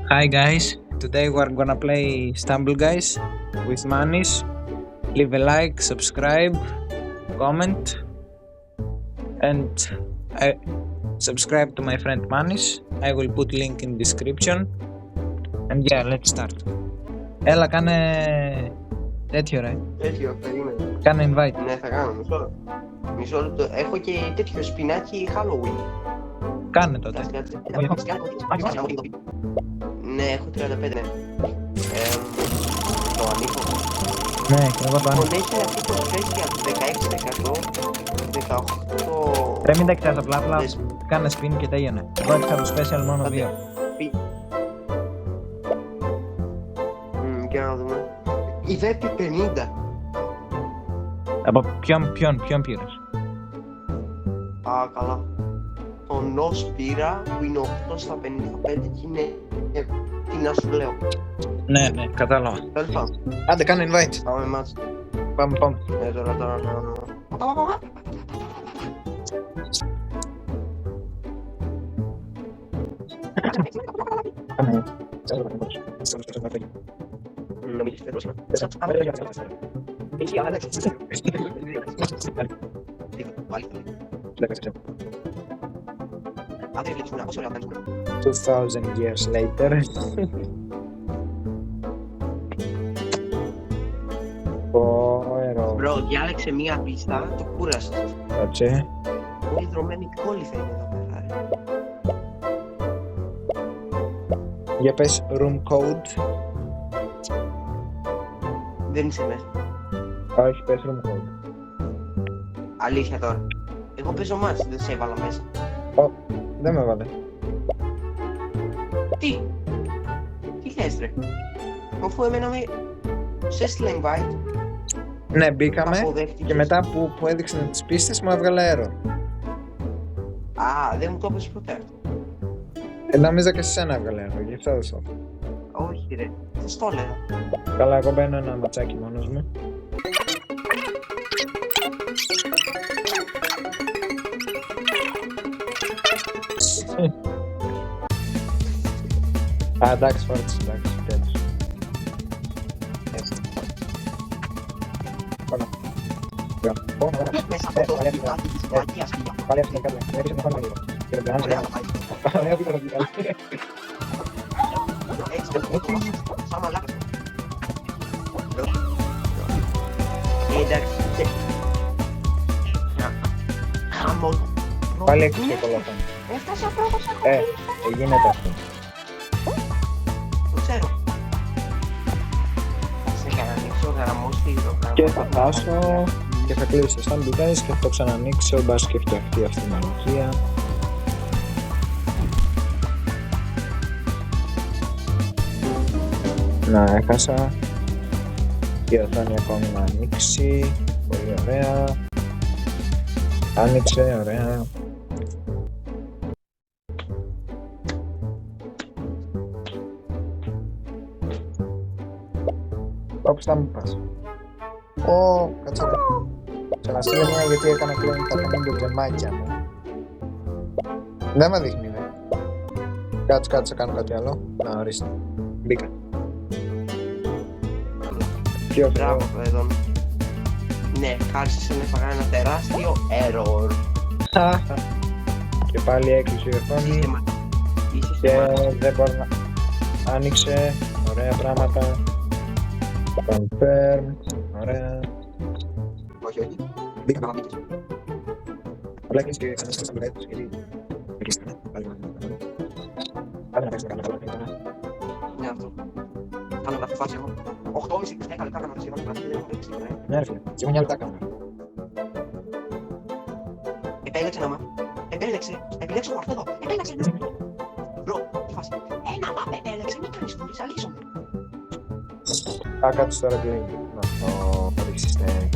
Hi guys, today we're gonna play Stumble Guys with Manis. Leave a like, subscribe, comment, and subscribe to my friend Manis. I will put link in description. And yeah, let's start. Έλα, κάνε τέτοιο ρε. Τέτοιο, περίμενε. Κάνε invite. Ναι, θα κάνω, μισό λεπτό. Έχω και τέτοιο σπινάκι Halloween. Κάνε τότε. Ναι, έχω 35, ναι. Το ανοίγω. Ναι, και εγώ το Λοιπόν, ανοίγω. έχει αυτή το special 16%, 18... Ρε μην τα ξέρεις απλά, Δες. κάνε spin και τέλειωνε. Εγώ έξα το special μόνο Άντε. 2. Και να δούμε. Η ΔΕΠΗ 50. Από ποιον πήρες? Α, καλά. Το νος πήρα που είναι 8 στα 55 και είναι... Τι να σου λέω. Ναι, κατάλαβα. Τέλος πάντων, Άντε, κάνε invite. πάμε μάτς. Πάμε. Ναι, τώρα. Να μην είστε πρόσφατα. Αν δεν βλέπεις πόσο ωραία κάνεις. 2000 years later. Ωραία. Μπρο, διάλεξε μία πίστα, το κούρασε. Κάτσε. Όλη δρομένη κόλλη θα είναι εδώ πέρα. Για πες room code. Δεν είσαι μέσα. Όχι, πες room code. Αλήθεια τώρα. Εγώ παίζω μάτς, δεν σε έβαλα μέσα. Δεν με βάλε. Τι θες ρε. Αφού εμένα με... Σε έστειλε invite, Ναι, μπήκαμε αποδέχτηκες. και μετά που έδειξαν τις πίστες μου έβγαλε error. Α, δεν μου το έπαιζε ποτέ. Νόμιζα και σε σένα έβγαλε error, γι' αυτό δεν στο. Όχι ρε, θα στο έλεγα. Καλά, εγώ μπαίνω ένα ματσάκι μόνος μου. Α, εντάξει, φόρτισε, εντάξει, τέλος. Μέσα από το βιβλάκι της Βαγγίας πήγα. Πάλι αυτή την κάρτα, έπεισε να πάμε λίγο. Και δεν πειράζει, Ωραία, ωραία, πήγα να βγάλει. έτσι δεν το σαν μαλάκας. Εντάξει, χαμό. Πάλι έκλεισε το κολόφωνο. Έφτασε ο πρώτος Γίνεται αυτό. Το ξέρω. Σε κανονίξω γραμμό στη γραμμή. Και θα φτάσω και θα κλείσω το stand guys και θα το ξανανοίξω, μπας και φτιαχτεί αυτή η μαλακία. Να, έχασα. Η οθόνη ακόμη να ανοίξει. Πολύ ωραία. Άνοιξε, ωραία. Όπως θα μου πας. Κάτσε εδώ. Σε να στείλω μια γιατί έκανα κλείνει τα 50 τζεμάκια μου. Δεν με δείχνει, δε. Κάτσε, κάνω κάτι άλλο. Να, ορίστε. Μπήκα. Ποιο Μπράβο, παιδόν. Ναι, χάρισες να έφαγα ένα τεράστιο error. Και πάλι έκλεισε η οθόνη Είσαι και στεμάτης. δεν μπορώ να... Άνοιξε, ωραία πράγματα. Confirm, ωραία. Όχι. Μπήκα. Άμα μπήκες. Απλά έκλεισε και ξανά στα μπλέτους γιατί... Έκλεισε, πάλι να κάνω. Πάλι να παίξω να κάνω καλά. Ναι, αυτό. Κάνω γραφή φάση εγώ. 8,5 και 10 λεπτά κάνω να σιγά γραφή, δεν έχω παίξει τίποτα. Ναι ρε φίλε, και εγώ 9 λεπτά κάνω. Επέλεξε να επιλέξω αυτό εδώ. Επέλεξε. Μπρο, τι φάση. Ένα μαπ επέλεξε, μην κάνεις φούλης, αλύσομαι. Α, κάτσε τώρα κλείνει. Να το ρίξεις, ναι.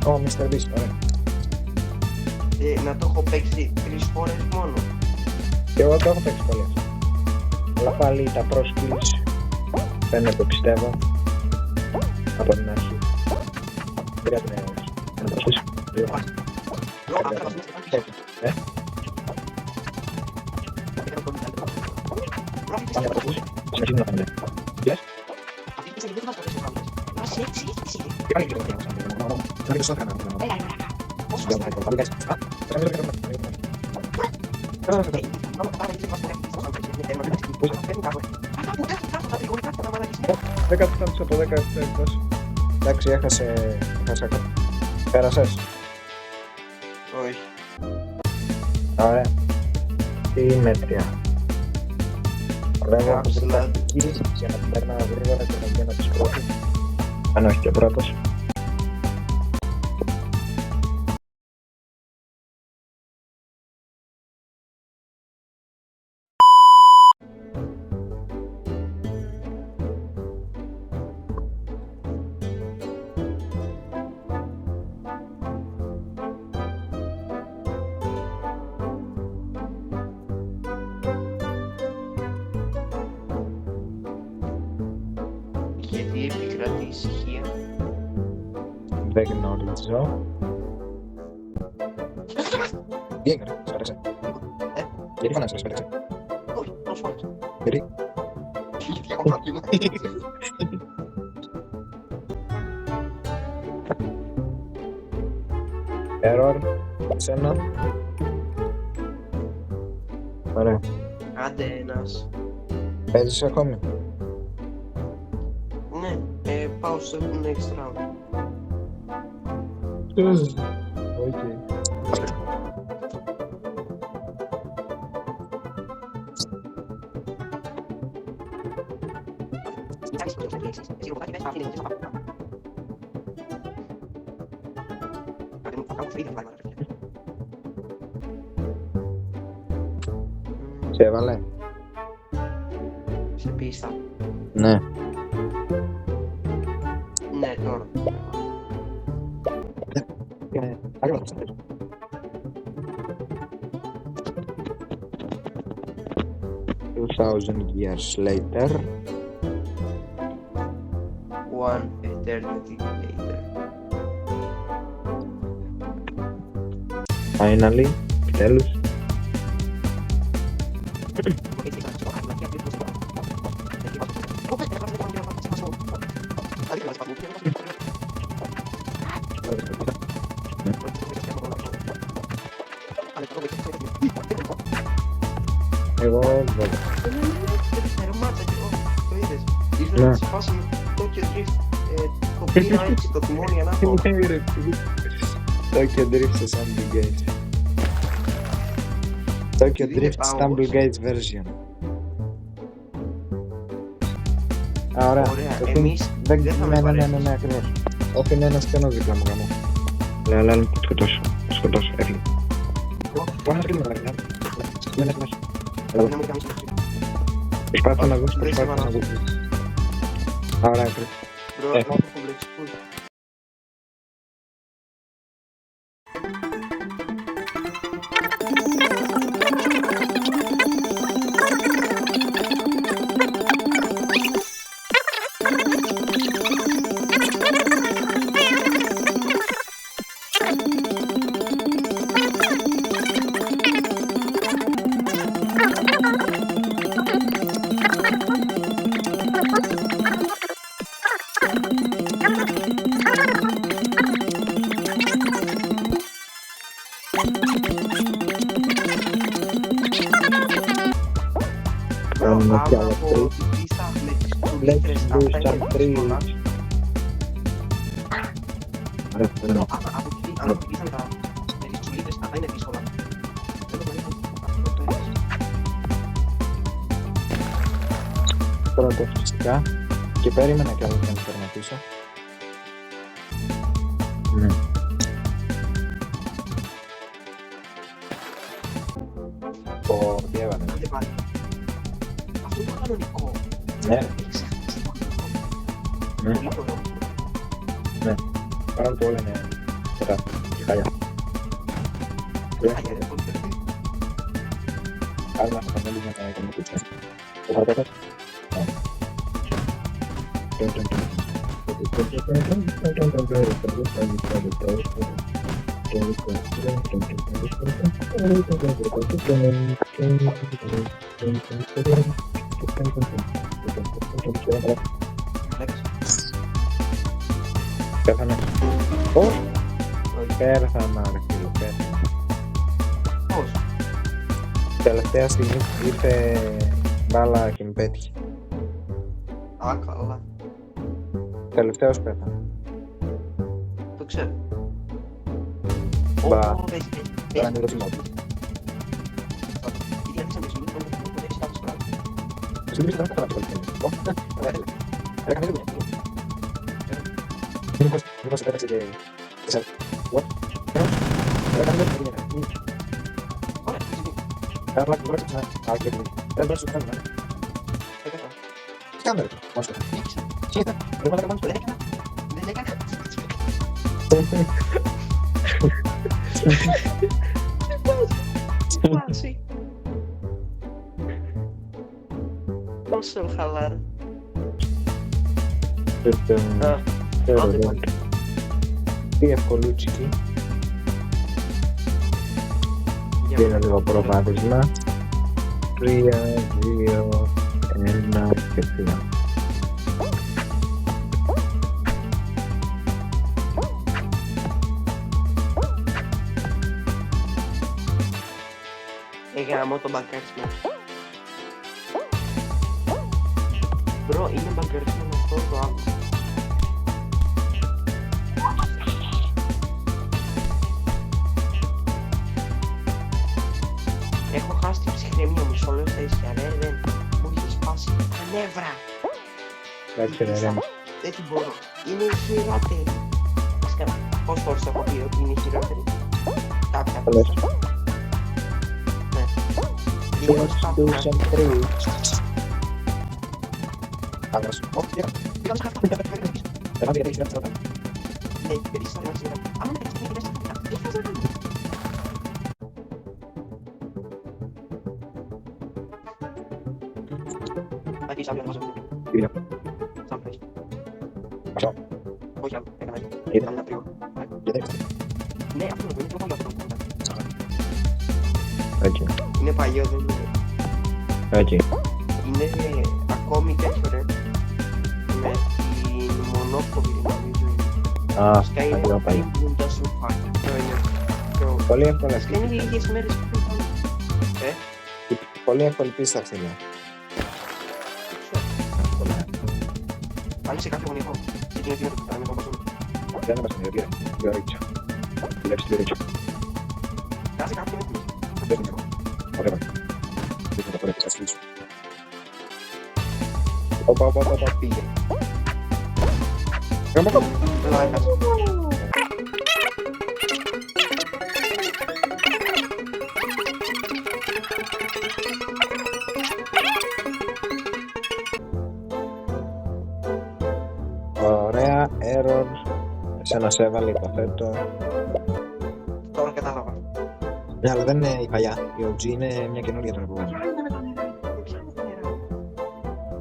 Ω, Mr. Beast, ωραία. Να το έχω παίξει 3 φορές μόνο. Και εγώ το έχω παίξει πολύ αυτό. Αλλά πάλι τα pro skills φαίνεται, πιστεύω, από την αρχή. Χρειάζεται να προσθέσω. Μπρο, αυτά μας μίλησε κάτι. Ε, Μπρο, πάνε από τους. Συνεχίζουμε να κάνουμε. Yes. Αυτή τη στιγμή δεν μας ποτέ στο κάνουμε. Μας έτσι, τι είναι. Και πάλι λίγο να κάνουμε στο έκανα. Έλα, έλα. Πόσο μας θέλει. Εντάξει, έχασε. Πέρασες. Όχι. Ωραία. Τι μέτρια. Ωραία, Caps Lock. για να την περνάω γρήγορα και να γίνω της πρώτης. Αν όχι και πρώτος. Γιατί επικρατεί ησυχία. Δεν γνωρίζω. Τι έγινε, σ' άρεσε. Γιατί φωνάζεις, σ' άρεσε. Όχι, πώς φάνηκε. Γιατί. Γιατί έχω πρόβλημα. Error. Σένα. Ωραία. Άντε ένας. Παίζεις ακόμη. Ναι, πάω στο next round. Okay. Σε έβαλε. Σε πίστα. Ναι. Ναι, τώρα. Άγγελα. 2000 years later. One eternity later. Finally. Επιτέλους. Εγώ βέβαια. Ήρθε να φάση με Tokyo Drift, το πήρα έτσι το τιμόνι ανάποδα. Tokyo Drift σε Stumble Gates. Tokyo Drift Stumble Gates version. Ωραία. Ωραία, εμείς δεν θα με παρέχεις. Ναι, ακριβώς. Όχι, είναι ένας στενός δίπλα μου γάμο. Λέω, να σκοτώσω, έφυγε. Μπορεί να σκοτώσω, δεν έχει μέσα. Δεν μου κάνεις το Προσπάθω να βγω. Δεν σε βαράζω. Ωραία, ακριβώς. Bro, έχω complex full. Άμα Από την πίστα με τις τουλίτρες, αυτά είναι δύσκολα. Από την πίστα με τις τουλίτρες, αυτά είναι δύσκολα. Τώρα το φυσικά και περίμενα κι άλλο να το τερματίσω. Ναι. Τι έβαλε. Άντε πάλι. Αυτό είναι το κανονικό. Ναι. Έχει ξεχάσει το κανονικό. Ναι. Πολύ ωραίο. Ναι. Παρά το όλα είναι τώρα και χάλια. Χάλια, ρε, πολύ ωραίο. Άρα θα θέλουμε να κάνουμε κουτσιά. Το θα πέτας. Βλέπεις. Πέθανε. Πώς? Όχι. Πέθανα ρε φίλε, πέθανα. Πώς. Τελευταία στιγμή ήρθε μπάλα και με πέτυχε. Α, καλά. Τελευταίος πέθανε. Το ξέρω. Μπα. Ω, πες. Τώρα είναι το σημείο του. Γιατί άρχισα να σου πω ότι έχεις κάποιος πράγμα. Στην πίστη δεν θα καταλάβει το τέλος. Έκανε δουλειά. Μήπως πέταξε και... What? Έκανε δουλειά. Ωραία, φυσική. Καλά, μπορείς να... Α, και δεν μπορείς να κάνεις. Έκανα. Τι κάνουμε ρε, πώς έκανα. Νίκησα. Τι ήταν, δεν μπορείς να κάνεις. Δεν έκανα. Δεν έκανα. Τι φάση. Πόσο χαλάρα. Α, άντε πάλι. Τι ευκολούτσικη. Για Δίνω μένα. λίγο προβάδισμα. 3, 2, 1 και 3. Γαμώ το μπαγκάρισμα. Μπρο, είναι μπαγκάρισμα αυτό το άλλο. Έχω χάσει την ψυχραιμία μου, στο λέω στα ίσια, ρε, δεν. Μου έχει σπάσει τα νεύρα. Εντάξει ρε ρε. Δεν την μπορώ. Είναι η χειρότερη. Πόσες φορές έχω πει ότι είναι η χειρότερη. Κάποια Πολλές. φορά. Ναι. Two, Λίγο σπάω. and 3. Άλλος. Όχι, πήγα. Δεν γιατί έχεις ένα Ναι, δεν είσαι να σήμερα. Αν δεν έχεις να σήμερα, τι θα κάνω. Θα έχεις άλλο να βάζω. Πήγα. Σαν πες. Αυτό. Όχι άλλο, έκανα έτσι. Είδα. Έκανα τρίο. Γιατί έχεις. Ναι, αυτό είναι πιο παλιό αυτό. Έτσι. Είναι παλιό, δεν είναι. Έτσι. Είναι ακόμη τέτοιο ρε. Με την μονόκοπη νομίζω είναι. Α, Βασικά είναι παλιό, παλιό. πριν τα σοφά. Αυτό είναι. Το- Πολύ εύκολα. Βασικά είναι λίγες μέρες πριν πάνω. Πολύ εύκολη πίστη θα στείλω. Πάλι σε κάποιο γωνικό. Σε εκείνο την ώρα που θα Δεν είναι βασιλεία. Διορίτσιο. Δουλεύεις διορίτσιο. Κάτσε κάποιον έτοιμος. Δεν είναι εγώ. Ωραία. Δεν θα το πρέπει να στείλω. Όπα, πήγε. Γάμα κάτω. Λάκας. Ωραία, error. Εσένα σε έβαλε, υποθέτω. Τώρα κατάλαβα. Ναι, αλλά δεν είναι η παλιά. Η OG είναι μια καινούργια τώρα που βγάζει.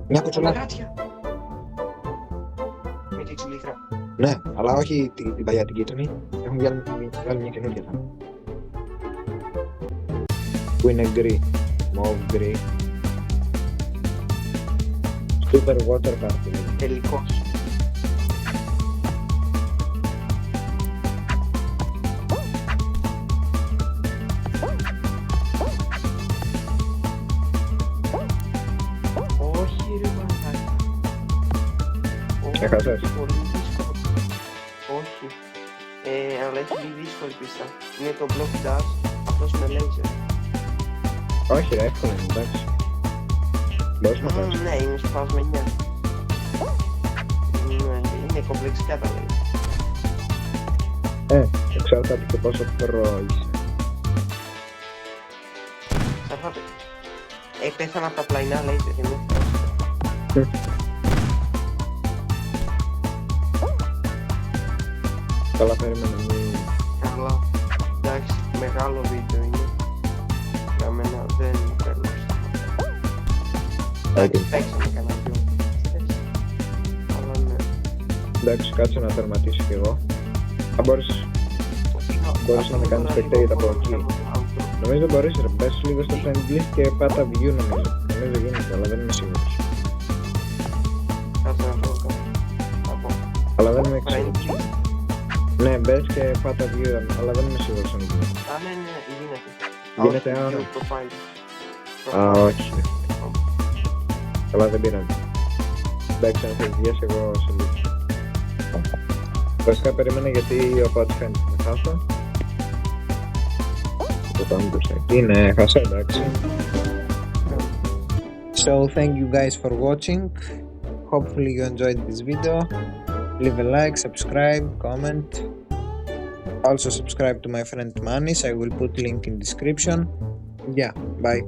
Μια κουτσουλά. Μαγάτια. Με τη τσουλήθρα. Ναι, αλλά όχι την παλιά την κίτρινη. Έχουν βγάλει μια καινούργια τώρα. Που είναι γκρι. Mauve γκρι. Super water party. Τελικός. Όχι ρε μαλάκα. Έχασες. Πολύ δύσκολο. Όχι. Αλλά έχει πολύ δύσκολη πίστα. Είναι το block dash, αυτός με laser. Όχι ρε, εύκολο είναι, εντάξει. Μπορείς να κάνεις. Ναι, είναι σπασμενιά. Ναι, είναι κομπλεξικά τα λέει. Εξαρτάται και πόσο προ είσαι. Σαφάτε. Πέθανα από τα πλαϊνά laser και μην Καλά, περίμενε μη... καλά. Εντάξει, μεγάλο βίντεο είναι. Για μένα δεν παίρνω σταματά. Εντάξει, παίξαμε κανένα δυο. Αλλά ναι. Εντάξει, κάτσε να τερματίσω κι εγώ. Αν μπορείς να με κάνεις spectate από εκεί. Νομίζω μπορείς ρε, πες λίγο στο friend list και πάτα view νομίζω. Νομίζω γίνεται, αλλά δεν είμαι σίγουρος. Μπες και πάτα view, αλλά δεν είμαι σίγουρος αν γίνεται. Ναι, γίνεται. Γίνεται, Α, όχι, άρα. view profile. Α, όχι. Καλά, δεν πειράζει. Εντάξει, αν θες βγες, εγώ σε λίγο. Βασικά περίμενε γιατί από ό,τι φαίνεται με χάσα. Το πάμε μπροστά. Είναι χάσα, εντάξει. So thank you guys for watching. Hopefully you enjoyed this video. Leave a like, subscribe, comment. Also subscribe to my friend Manis. I will put link in description. Yeah, bye.